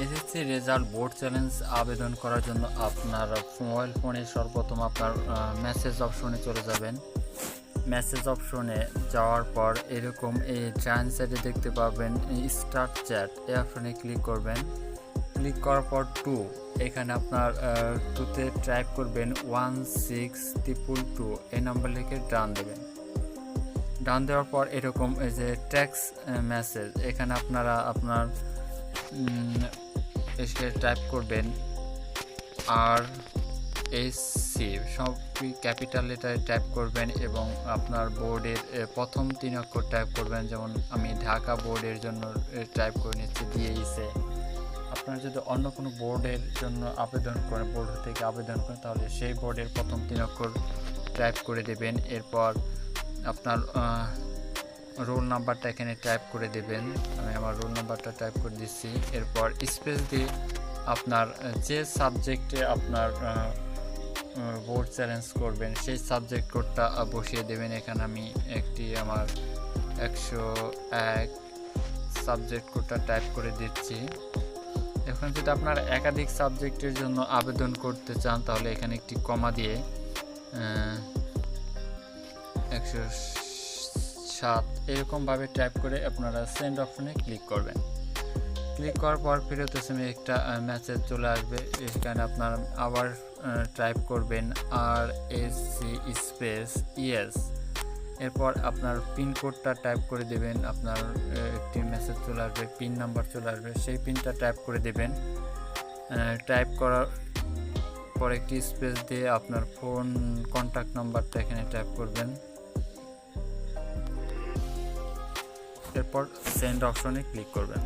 SSC result board challenge আবেদন করার জন্য আপনার মোবাইল ফোনে সর্বপ্রথম আপনার মেসেজ অপশনে চলে যাবেন। মেসেজ অপশনে যাওয়ার পর এরকম এই ডান সাইডে দেখতে পাবেন স্টার্ট চ্যাট, এই অপশনে ক্লিক করবেন। ক্লিক করার পর এখানে আপনার টুতে টাইপ করবেন 16222, এই নাম্বার লিখে ডান দেবেন। ডান দেওয়ার পর এরকম এই যে টেক্সট মেসেজ, এখানে আপনারা আপনার এসে টাইপ করবেন RSC, সব ক্যাপিটাল লেটারে টাইপ করবেন এবং আপনার বোর্ডের প্রথম 3 অক্ষর টাইপ করবেন। যেমন আমি ঢাকা বোর্ডের জন্য টাইপ করে নিচ্ছি DEC। আপনারা যদি অন্য কোনো বোর্ডের জন্য আবেদন করেন, বোর্ড থেকে আবেদন করেন, তাহলে সেই বোর্ডের প্রথম 3 অক্ষর টাইপ করে দেবেন। এরপর আপনার রোল নাম্বারটা এখানে টাইপ করে দেবেন। আমি আমার রোল নাম্বারটা টাইপ করে দিচ্ছি। এরপর স্পেস দিয়ে আপনার যে সাবজেক্টে আপনার বোর্ড চ্যালেঞ্জ করবেন সেই সাবজেক্ট কোডটা বসিয়ে দেবেন। এখানে আমি একটি আমার 101 সাবজেক্ট কোডটা টাইপ করে দিচ্ছি। এখন যদি আপনার একাধিক সাবজেক্টের জন্য আবেদন করতে চান, তাহলে এখানে একটি কমা দিয়ে 107 এরকমভাবে টাইপ করে আপনারা সেন্ড অপশনে ক্লিক করবেন। ক্লিক করার পর ফেরত এসে একটা মেসেজ চলে আসবে। এখানে আপনার আবার টাইপ করবেন RSC স্পেস ইয়েস। এরপর আপনার পিনকোডটা টাইপ করে দেবেন। আপনার একটি মেসেজ চলে আসবে, পিন নাম্বার চলে আসবে, সেই পিনটা টাইপ করে দেবেন। টাইপ করার পর একটি স্পেস দিয়ে আপনার ফোন কন্ট্যাক্ট নাম্বারটা এখানে টাইপ করবেন। এরপর সেন্ড অপশনে ক্লিক করবেন।